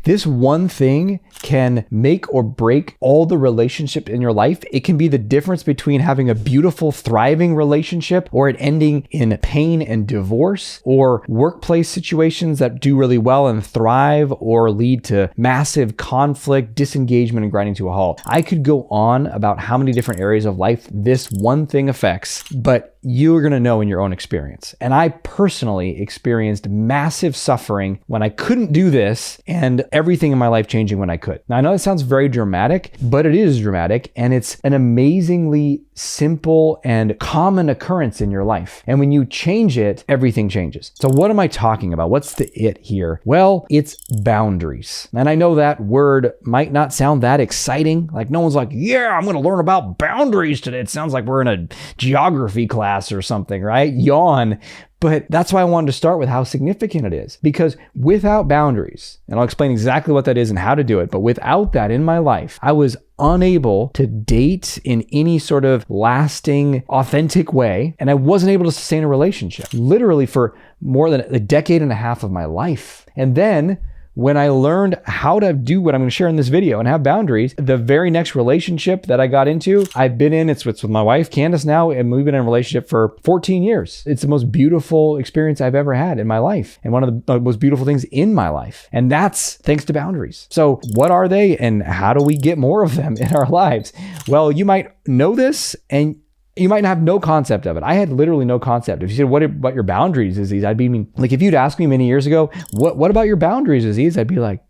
This one thing can make or break all the relationships in your life. It can be the difference between having a beautiful, thriving relationship or it ending in pain and divorce, or workplace situations that do really well and thrive or lead to massive conflict, disengagement, and grinding to a halt. I could go on about how many different areas of life this one thing affects, but you're going to know in your own experience. And I personally experienced massive suffering when I couldn't do this, and everything in my life changing when I could. Now, I know that sounds very dramatic, but it is dramatic, and it's an amazingly simple and common occurrence in your life. And when you change it, everything changes. So what am I talking about? What's the it here? Well, it's boundaries. And I know that word might not sound that exciting. Like no one's like, yeah, I'm going to learn about boundaries today. It sounds like we're in a geography class or something, right? Yawn. But that's why I wanted to start with how significant it is. Because without boundaries, and I'll explain exactly what that is and how to do it, but without that in my life, I was unable to date in any sort of lasting, authentic way. And I wasn't able to sustain a relationship, literally for more than a decade and a half of my life. And then when I learned how to do what I'm going to share in this video and have boundaries, the very next relationship that I got into, I've been in, it's with my wife, Candace now, and we've been in a relationship for 14 years. It's the most beautiful experience I've ever had in my life, and one of the most beautiful things in my life. And that's thanks to boundaries. So what are they, and how do we get more of them in our lives? Well, you might know this, and you might have no concept of it. I had literally no concept. If you said, what about your boundaries, Aziz? I'd be like, if you'd asked me many years ago, what about your boundaries, Aziz? I'd be like,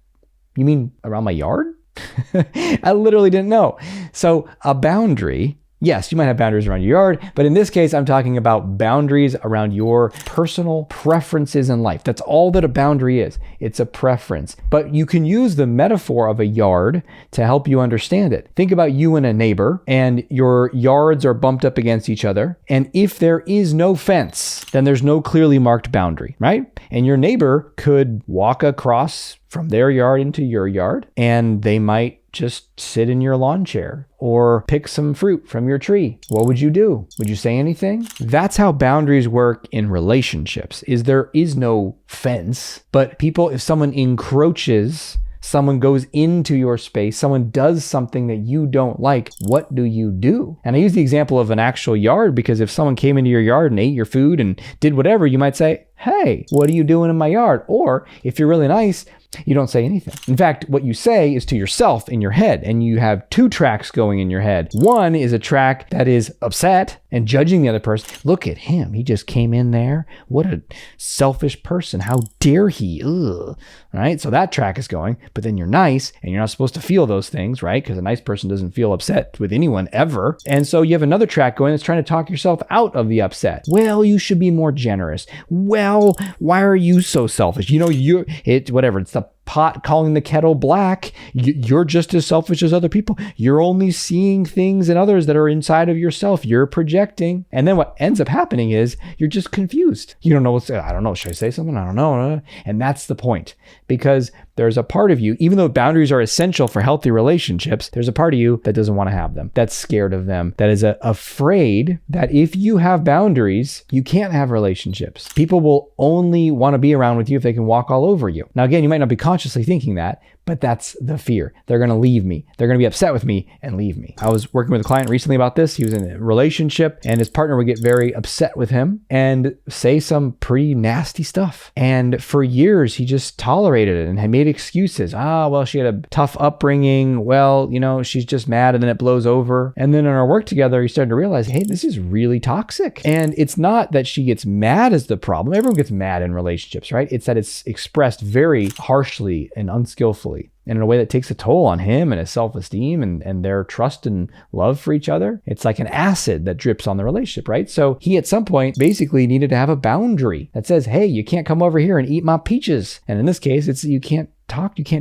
you mean around my yard? I literally didn't know. So a boundary, yes, you might have boundaries around your yard, but in this case, I'm talking about boundaries around your personal preferences in life. That's all that a boundary is. It's a preference. But you can use the metaphor of a yard to help you understand it. Think about you and a neighbor, and your yards are bumped up against each other. And if there is no fence, then there's no clearly marked boundary, right? And your neighbor could walk across from their yard into your yard, and they might just sit in your lawn chair or pick some fruit from your tree. What would you do? Would you say anything? That's how boundaries work in relationships. There is no fence, but if someone encroaches, someone goes into your space, someone does something that you don't like, what do you do? And I use the example of an actual yard because if someone came into your yard and ate your food and did whatever, you might say, hey, what are you doing in my yard? Or if you're really nice, you don't say anything. In fact, what you say is to yourself in your head, and you have two tracks going in your head. One is a track that is upset and judging the other person. Look at him. He just came in there. What a selfish person. How dare he? Ugh. Right? So that track is going, but then you're nice and you're not supposed to feel those things, right? Because a nice person doesn't feel upset with anyone ever. And so you have another track going that's trying to talk yourself out of the upset. Well, you should be more generous. Well, why are you so selfish? It's the pot calling the kettle black. You're just as selfish as other people. You're only seeing things in others that are inside of yourself. You're projecting. And then what ends up happening is you're just confused. You don't know I don't know. Should I say something? I don't know. And that's the point, because there's a part of you, even though boundaries are essential for healthy relationships, there's a part of you that doesn't want to have them, that's scared of them, that is afraid that if you have boundaries, you can't have relationships. People will only want to be around with you if they can walk all over you. Now, again, you might not be consciously thinking that, but that's the fear. They're going to leave me. They're going to be upset with me and leave me. I was working with a client recently about this. He was in a relationship and his partner would get very upset with him and say some pretty nasty stuff. And for years, he just tolerated it and had made excuses. Well, she had a tough upbringing. Well, she's just mad, and then it blows over. And then in our work together, he started to realize, hey, this is really toxic. And it's not that she gets mad as the problem. Everyone gets mad in relationships, right? It's that it's expressed very harshly and unskillfully, and in a way that takes a toll on him and his self-esteem and their trust and love for each other. It's like an acid that drips on the relationship, right? So he at some point basically needed to have a boundary that says, hey, you can't come over here and eat my peaches. And in this case, it's you can't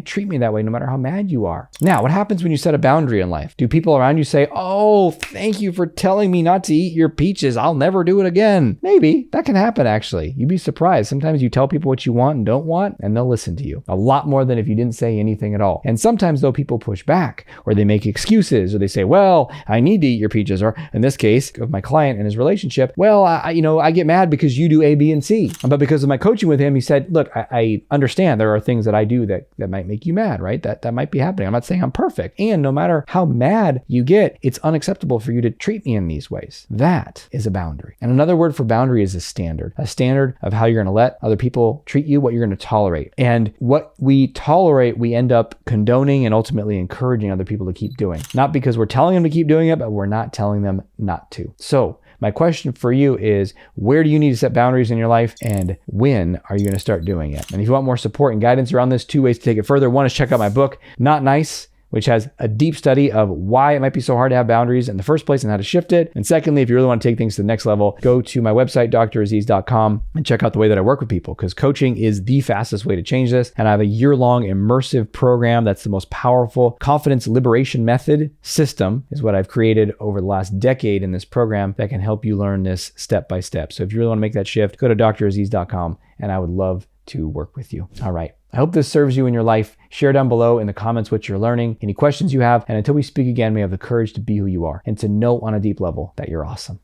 treat me that way no matter how mad you are. Now, what happens when you set a boundary in life? Do people around you say, oh, thank you for telling me not to eat your peaches. I'll never do it again. Maybe. That can happen, actually. You'd be surprised. Sometimes you tell people what you want and don't want, and they'll listen to you a lot more than if you didn't say anything at all. And sometimes, though, people push back, or they make excuses, or they say, well, I need to eat your peaches. Or in this case of my client and his relationship, well, I get mad because you do A, B, and C. But because of my coaching with him, he said, look, I understand there are things that I do that might make you mad, right? That might be happening. I'm not saying I'm perfect. And no matter how mad you get, it's unacceptable for you to treat me in these ways. That is a boundary. And another word for boundary is a standard of how you're going to let other people treat you, what you're going to tolerate. And what we tolerate, we end up condoning and ultimately encouraging other people to keep doing. Not because we're telling them to keep doing it, but we're not telling them not to. So my question for you is, where do you need to set boundaries in your life, and when are you going to start doing it? And if you want more support and guidance around this, 2 ways to take it further. One is check out my book, Not Nice, which has a deep study of why it might be so hard to have boundaries in the first place and how to shift it. And secondly, if you really want to take things to the next level, go to my website, draziz.com, and check out the way that I work with people, because coaching is the fastest way to change this. And I have a year-long immersive program that's the most powerful confidence liberation method system is what I've created over the last decade in this program that can help you learn this step by step. So if you really want to make that shift, go to draziz.com, and I would love to work with you. All right. I hope this serves you in your life. Share down below in the comments what you're learning, any questions you have, and until we speak again, may you have the courage to be who you are and to know on a deep level that you're awesome.